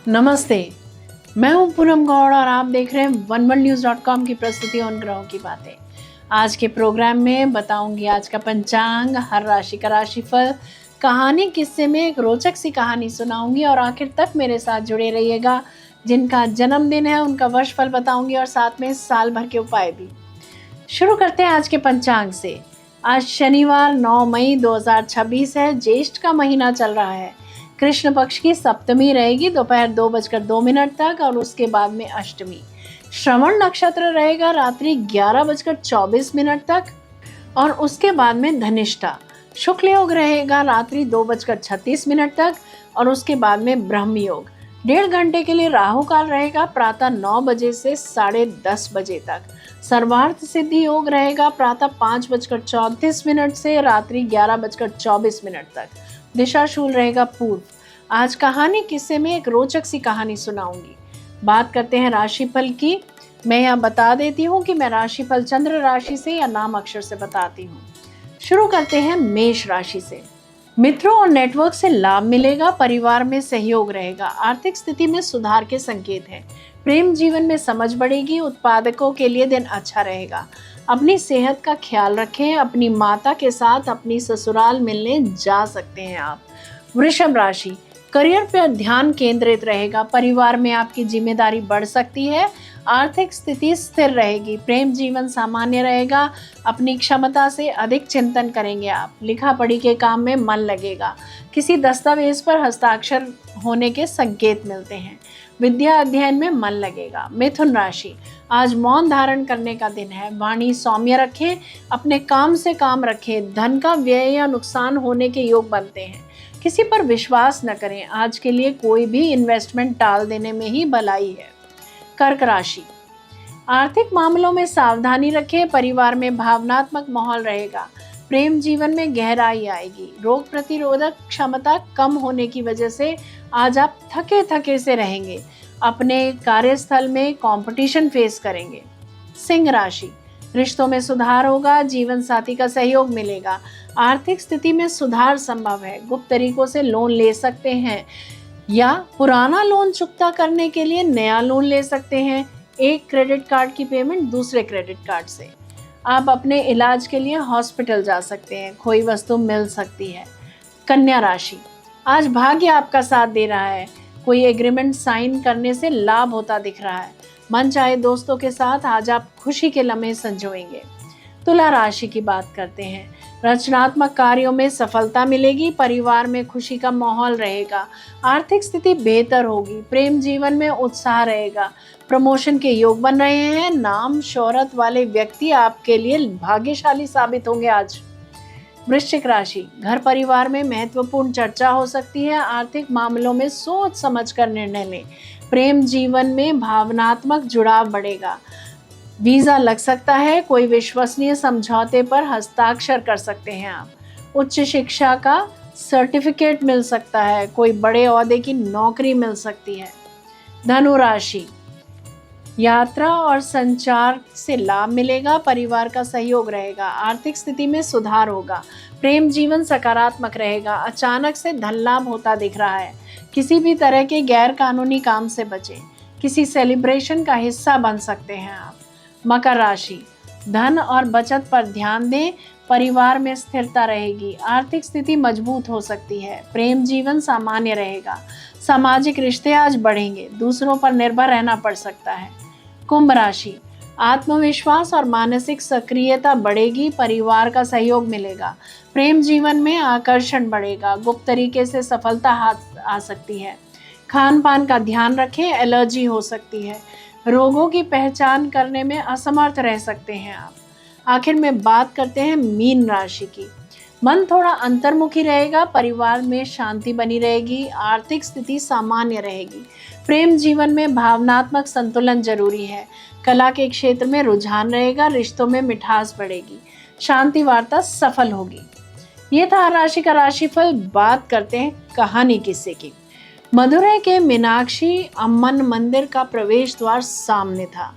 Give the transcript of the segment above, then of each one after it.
नमस्ते, मैं हूं पूनम गौड़ और आप देख रहे हैं oneworldnews.com की प्रस्तुति उन ग्रहों की बातें। आज के प्रोग्राम में बताऊंगी आज का पंचांग, हर राशि का राशिफल, कहानी, किस्से में एक रोचक सी कहानी सुनाऊंगी और आखिर तक मेरे साथ जुड़े रहिएगा। जिनका जन्मदिन है उनका वर्ष फल बताऊंगी और साथ में साल भर के उपाय भी। शुरू करते हैं आज के पंचांग से। आज शनिवार 9 मई 2026 है। ज्येष्ठ का महीना चल रहा है। कृष्ण पक्ष की सप्तमी रहेगी दोपहर 2:02 तक और उसके बाद में अष्टमी। श्रवण नक्षत्र रहेगा रात्रि 11:24 तक और उसके बाद में धनिष्ठा। शुक्ल योग रहेगा रात्रि 2:36 तक और उसके बाद में ब्रह्म योग। 1.5 घंटे के लिए राहु काल रहेगा प्रातः 9 बजे से 10:30 बजे तक। सर्वार्थ सिद्धि योग रहेगा प्रातः 5:34 से रात्रि 11:24 तक। दिशाशूल रहेगा पूर्व। आज कहानी किस्से में एक रोचक सी कहानी सुनाऊंगी। बात करते हैं राशिफल की। मैं यहाँ बता देती हूँ कि मैं राशिफल चंद्र राशि से या नाम अक्षर से बताती हूँ। शुरू करते हैं मेष राशि से। मित्रों और नेटवर्क से लाभ मिलेगा, परिवार में सहयोग रहेगा, आर्थिक स्थिति में सुधार के संकेत हैं। प्रेम जीवन में समझ बढ़ेगी, उत्पादकों के लिए दिन अच्छा रहेगा। अपनी सेहत का ख्याल रखें, अपनी माता के साथ अपनी ससुराल मिलने जा सकते हैं आप। वृषभ राशि, करियर पर ध्यान केंद्रित रहेगा, परिवार में आपकी जिम्मेदारी बढ़ सकती है, आर्थिक स्थिति स्थिर रहेगी, प्रेम जीवन सामान्य रहेगा, अपनी क्षमता से अधिक चिंतन करेंगे आप, लिखा पढ़ी के काम में मन लगेगा, किसी दस्तावेज पर हस्ताक्षर होने के संकेत मिलते हैं, विद्या अध्ययन में मन लगेगा। मिथुन राशि, आज मौन धारण करने का दिन है, वाणी सौम्य रखें, अपने काम से काम रखें, धन का व्यय या नुकसान होने के योग बनते हैं, किसी पर विश्वास न करें, आज के लिए कोई भी इन्वेस्टमेंट टाल देने में ही भलाई है। कर्क राशि, आर्थिक मामलों में सावधानी रखें, परिवार में भावनात्मक माहौल रहेगा, प्रेम जीवन में गहराई आएगी, रोग प्रतिरोधक क्षमता कम होने की वजह से आज आप थके थके से रहेंगे, अपने कार्यस्थल में कंपटीशन फेस करेंगे। सिंह राशि, रिश्तों में सुधार होगा, जीवन साथी का सहयोग मिलेगा, आर्थिक स्थिति में सुधार संभव है, गुप्त तरीकों से लोन ले सकते हैं या पुराना लोन चुकता करने के लिए नया लोन ले सकते हैं। एक क्रेडिट कार्ड की पेमेंट दूसरे क्रेडिट कार्ड से। आप अपने इलाज के लिए हॉस्पिटल जा सकते हैं, खोई वस्तु मिल सकती है। कन्या राशि, आज भाग्य आपका साथ दे रहा है, कोई एग्रीमेंट साइन करने से लाभ होता दिख रहा है, मन चाहे दोस्तों के साथ आज आप खुशी के लम्हे संजोएंगे। तुला राशि की बात करते हैं। रचनात्मक कार्यों में सफलता मिलेगी, परिवार में खुशी का माहौल रहेगा, आर्थिक स्थिति बेहतर होगी, प्रेम जीवन में उत्साह रहेगा, प्रमोशन के योग बन रहे हैं, नाम शोहरत वाले व्यक्ति आपके लिए भाग्यशाली साबित होंगे आज। वृश्चिक राशि, घर परिवार में महत्वपूर्ण चर्चा हो सकती है, आर्थिक मामलों में सोच समझकर निर्णय लें, प्रेम जीवन में भावनात्मक जुड़ाव बढ़ेगा, वीजा लग सकता है, कोई विश्वसनीय समझौते पर हस्ताक्षर कर सकते हैं आप, उच्च शिक्षा का सर्टिफिकेट मिल सकता है, कोई बड़े ओहदे की नौकरी मिल सकती है। धनु राशि, यात्रा और संचार से लाभ मिलेगा, परिवार का सहयोग रहेगा, आर्थिक स्थिति में सुधार होगा, प्रेम जीवन सकारात्मक रहेगा, अचानक से धन लाभ होता दिख रहा है, किसी भी तरह के गैर कानूनी काम से बचें, किसी सेलिब्रेशन का हिस्सा बन सकते हैं आप। मकर राशि, धन और बचत पर ध्यान दें, परिवार में स्थिरता रहेगी, आर्थिक स्थिति मजबूत हो सकती है, प्रेम जीवन सामान्य रहेगा, सामाजिक रिश्ते आज बढ़ेंगे, दूसरों पर निर्भर रहना पड़ सकता है। कुंभ राशि, आत्मविश्वास और मानसिक सक्रियता बढ़ेगी, परिवार का सहयोग मिलेगा, प्रेम जीवन में आकर्षण बढ़ेगा, गुप्त तरीके से सफलता हाथ आ सकती है, खान पान का ध्यान रखें, एलर्जी हो सकती है, रोगों की पहचान करने में असमर्थ रह सकते हैं आप। आखिर में बात करते हैं मीन राशि की। मन थोड़ा अंतर्मुखी रहेगा, परिवार में शांति बनी रहेगी, आर्थिक स्थिति सामान्य रहेगी, प्रेम जीवन में भावनात्मक संतुलन जरूरी है, कला के क्षेत्र में रुझान रहेगा, रिश्तों में मिठास बढ़ेगी, शांति वार्ता सफल होगी। ये था राशि का राशिफल। बात करते हैं कहानी किस्से की। मदुरै के मीनाक्षी अम्मन मंदिर का प्रवेश द्वार सामने था।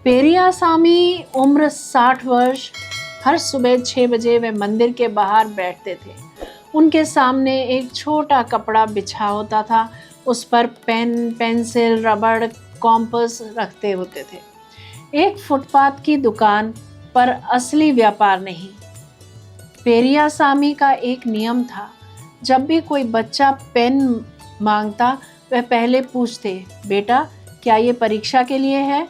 पेरियासामी उम्र 60 वर्ष, हर सुबह 6 बजे वे मंदिर के बाहर बैठते थे। उनके सामने एक छोटा कपड़ा बिछा होता था, उस पर पेन, पेंसिल, रबड़, कॉम्पस रखते होते थे। एक फुटपाथ की दुकान पर असली व्यापार नहीं। पेरियासामी का एक नियम था, जब भी कोई बच्चा पेन मांगता वह पहले पूछते, बेटा क्या ये परीक्षा के लिए है?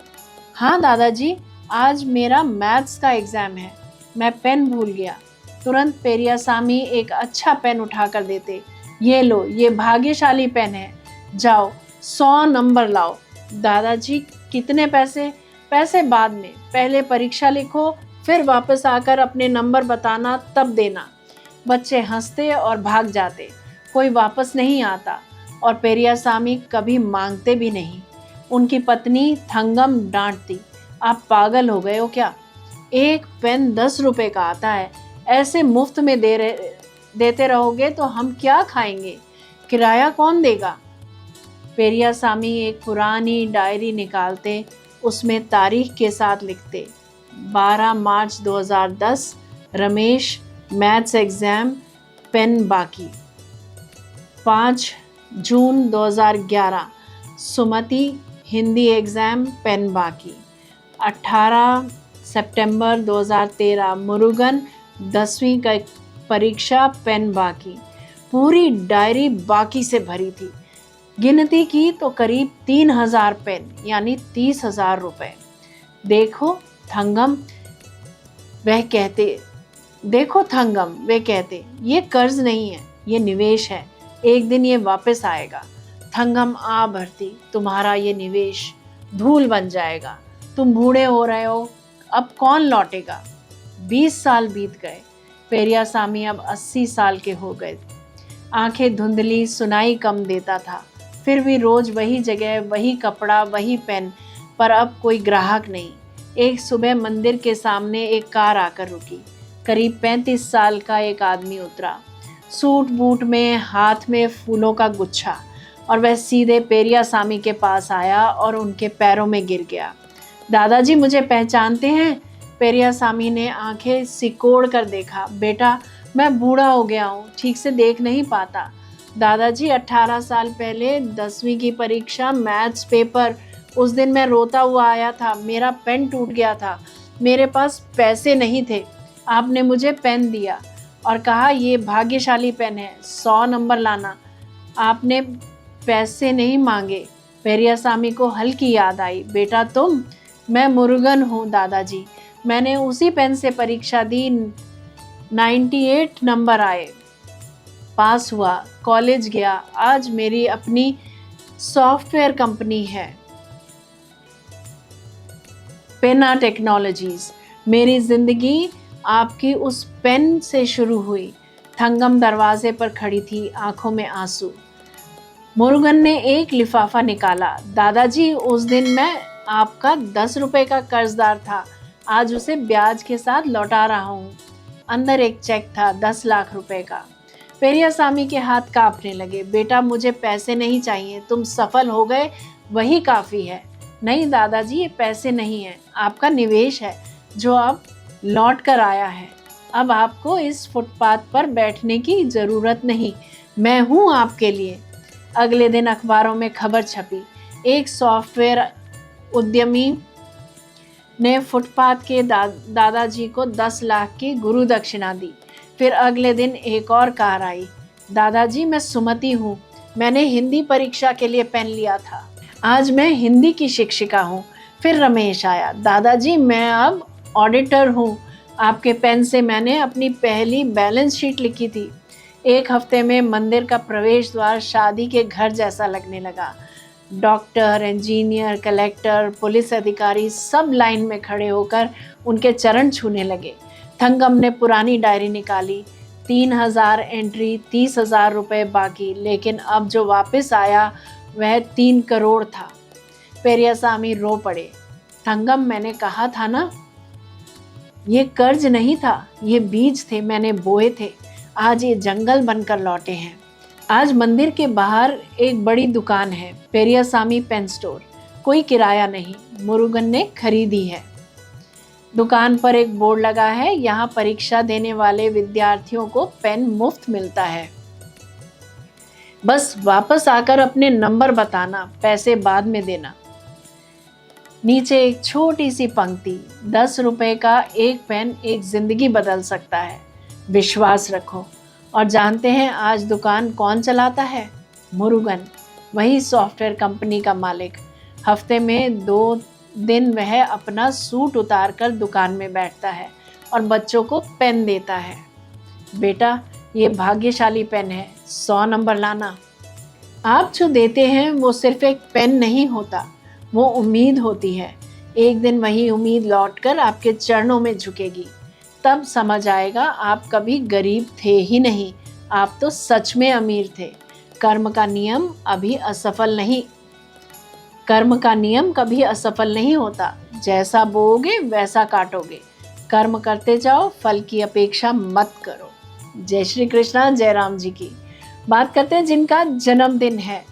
हाँ दादाजी, आज मेरा मैथ्स का एग्जाम है, मैं पेन भूल गया। तुरंत पेरियासामी एक अच्छा पेन उठाकर देते। ये लो, ये भाग्यशाली पेन है, जाओ 100 नंबर लाओ। दादाजी, कितने पैसे? पैसे बाद में, पहले परीक्षा लिखो, फिर वापस आकर अपने नंबर बताना, तब देना। बच्चे हंसते और भाग जाते, कोई वापस नहीं आता और पेरियासामी कभी मांगते भी नहीं। उनकी पत्नी थंगम डांटती, आप पागल हो गए हो क्या? एक पेन 10 रुपए का आता है, ऐसे मुफ्त में देते रहोगे तो हम क्या खाएंगे? किराया कौन देगा? पेरियासामी एक पुरानी डायरी निकालते, उसमें तारीख के साथ लिखते, 12 मार्च 2010 रमेश मैथ्स एग्जाम पेन बाकी। 5 जून 2011 सुमति हिंदी एग्जाम पेन बाकी। 18 सितंबर 2013 मुरुगन 10वीं का परीक्षा पेन बाकी। पूरी डायरी बाकी से भरी थी। गिनती की तो करीब 3000 पेन, यानी 30,000 रुपए। देखो थंगम, वे कहते, ये कर्ज नहीं है, ये निवेश है, एक दिन ये वापस आएगा। थंगम आ भरती, तुम्हारा ये निवेश धूल बन जाएगा, तुम बूढ़े हो रहे हो, अब कौन लौटेगा? 20 साल बीत गए। पेरियासामी अब 80 साल के हो गए। आंखें धुंधली, सुनाई कम देता था, फिर भी रोज वही जगह, वही कपड़ा, वही पेन, पर अब कोई ग्राहक नहीं। एक सुबह मंदिर के सामने एक कार आकर रुकी। करीब 35 साल का एक आदमी उतरा, सूट बूट में, हाथ में फूलों का गुच्छा, और वह सीधे पेरियासामी के पास आया और उनके पैरों में गिर गया। दादाजी, मुझे पहचानते हैं? पेरियासामी ने आंखें सिकोड़ कर देखा। बेटा, मैं बूढ़ा हो गया हूँ, ठीक से देख नहीं पाता। दादाजी, 18 साल पहले 10वीं की परीक्षा, मैथ्स पेपर, उस दिन मैं रोता हुआ आया था, मेरा पेन टूट गया था, मेरे पास पैसे नहीं थे, आपने मुझे पेन दिया और कहा ये भाग्यशाली पेन है, 100 नंबर लाना। आपने पैसे नहीं मांगे। पेरियासामी को हल्की याद आई। बेटा तुम? मैं मुरुगन हूँ दादाजी, मैंने उसी पेन से परीक्षा दी, 98 नंबर आए, पास हुआ, कॉलेज गया, आज मेरी अपनी सॉफ्टवेयर कंपनी है, पेना टेक्नोलॉजीज। मेरी जिंदगी आपकी उस पेन से शुरू हुई। थंगम दरवाजे पर खड़ी थी, आंखों में आंसू। मुरुगन ने एक लिफाफा निकाला। दादाजी, उस दिन मैं आपका 10 रुपए का कर्जदार था, आज उसे ब्याज के साथ लौटा रहा हूँ। अंदर एक चेक था 10 लाख रुपए का। पेरियासामी के हाथ कांपने लगे। बेटा, मुझे पैसे नहीं चाहिए, तुम सफल हो गए, वही काफ़ी है। नहीं दादाजी, ये पैसे नहीं है, आपका निवेश है जो अब लौट कर आया है। अब आपको इस फुटपाथ पर बैठने की ज़रूरत नहीं, मैं हूँ आपके लिए। अगले दिन अखबारों में खबर छपी, एक सॉफ्टवेयर उद्यमी ने फुटपाथ के दादाजी को 10 लाख की गुरु दक्षिणा दी। फिर अगले दिन एक और कार आई। दादाजी, मैं सुमति हूँ, मैंने हिंदी परीक्षा के लिए पेन लिया था, आज मैं हिंदी की शिक्षिका हूँ। फिर रमेश आया। दादाजी, मैं अब ऑडिटर हूँ, आपके पेन से मैंने अपनी पहली बैलेंस शीट लिखी थी। एक हफ्ते में मंदिर का प्रवेश द्वार शादी के घर जैसा लगने लगा। डॉक्टर, इंजीनियर, कलेक्टर, पुलिस अधिकारी सब लाइन में खड़े होकर उनके चरण छूने लगे। थंगम ने पुरानी डायरी निकाली, 3000 एंट्री, 30,000 रुपये बाकी, लेकिन अब जो वापस आया वह 3 करोड़ था। पेरियासामी रो पड़े। थंगम, मैंने कहा था ना, ये कर्ज नहीं था, ये बीज थे, मैंने बोए थे, आज ये जंगल बनकर लौटे हैं। आज मंदिर के बाहर एक बड़ी दुकान है, पेरियासामी पेन स्टोर, कोई किराया नहीं, मुरुगन ने खरीदी है। दुकान पर एक बोर्ड लगा है, यहाँ परीक्षा देने वाले विद्यार्थियों को पेन मुफ्त मिलता है। बस वापस आकर अपने नंबर बताना, पैसे बाद में देना। नीचे एक छोटी सी पंक्ति, 10 रुपए का एक पेन एक जिंदगी बदल सकता है, विश्वास रखो। और जानते हैं आज दुकान कौन चलाता है? मुरुगन, वही सॉफ्टवेयर कंपनी का मालिक। हफ्ते में 2 दिन वह अपना सूट उतार कर दुकान में बैठता है और बच्चों को पेन देता है। बेटा, ये भाग्यशाली पेन है, 100 नंबर लाना। आप जो देते हैं वो सिर्फ एक पेन नहीं होता, वो उम्मीद होती है। एक दिन वही उम्मीद लौटकर आपके चरणों में झुकेगी। तब समझ आएगा आप कभी गरीब थे ही नहीं, आप तो सच में अमीर थे। कर्म का नियम कभी असफल नहीं होता। जैसा बोओगे वैसा काटोगे। कर्म करते जाओ, फल की अपेक्षा मत करो। जय श्री कृष्णा, जय राम जी की। बात करते हैं जिनका जन्मदिन है।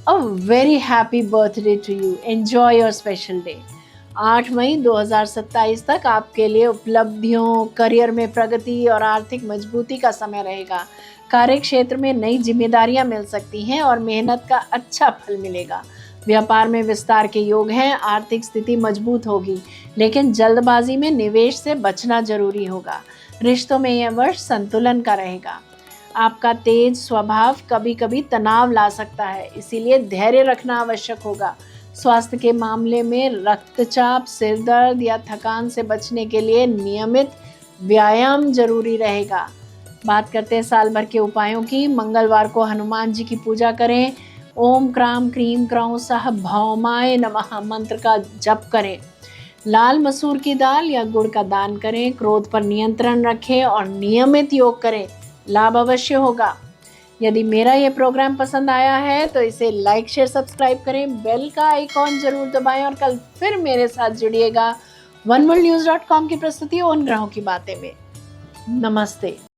A very happy birthday to you, enjoy your special day. 8 मई 2027 तक आपके लिए उपलब्धियों, करियर में प्रगति और आर्थिक मजबूती का समय रहेगा। कार्य क्षेत्र में नई जिम्मेदारियां मिल सकती हैं और मेहनत का अच्छा फल मिलेगा। व्यापार में विस्तार के योग हैं, आर्थिक स्थिति मजबूत होगी, लेकिन जल्दबाजी में निवेश से बचना जरूरी होगा। रिश्तों में यह वर्ष संतुलन का रहेगा। आपका तेज स्वभाव कभी कभी तनाव ला सकता है, इसीलिए धैर्य रखना आवश्यक होगा। स्वास्थ्य के मामले में रक्तचाप, सिर दर्द या थकान से बचने के लिए नियमित व्यायाम जरूरी रहेगा। बात करते हैं साल भर के उपायों की। मंगलवार को हनुमान जी की पूजा करें। ओम क्राम क्रीम क्रौं सह भौमाय नमः मंत्र का जप करें। लाल मसूर की दाल या गुड़ का दान करें। क्रोध पर नियंत्रण रखें और नियमित योग करें, लाभ अवश्य होगा। यदि मेरा ये प्रोग्राम पसंद आया है तो इसे लाइक, शेयर, सब्सक्राइब करें, बेल का आइकॉन जरूर दबाएं और कल फिर मेरे साथ जुड़िएगा oneworldnews.com की प्रस्तुति उन ग्रहों की बातें में। नमस्ते।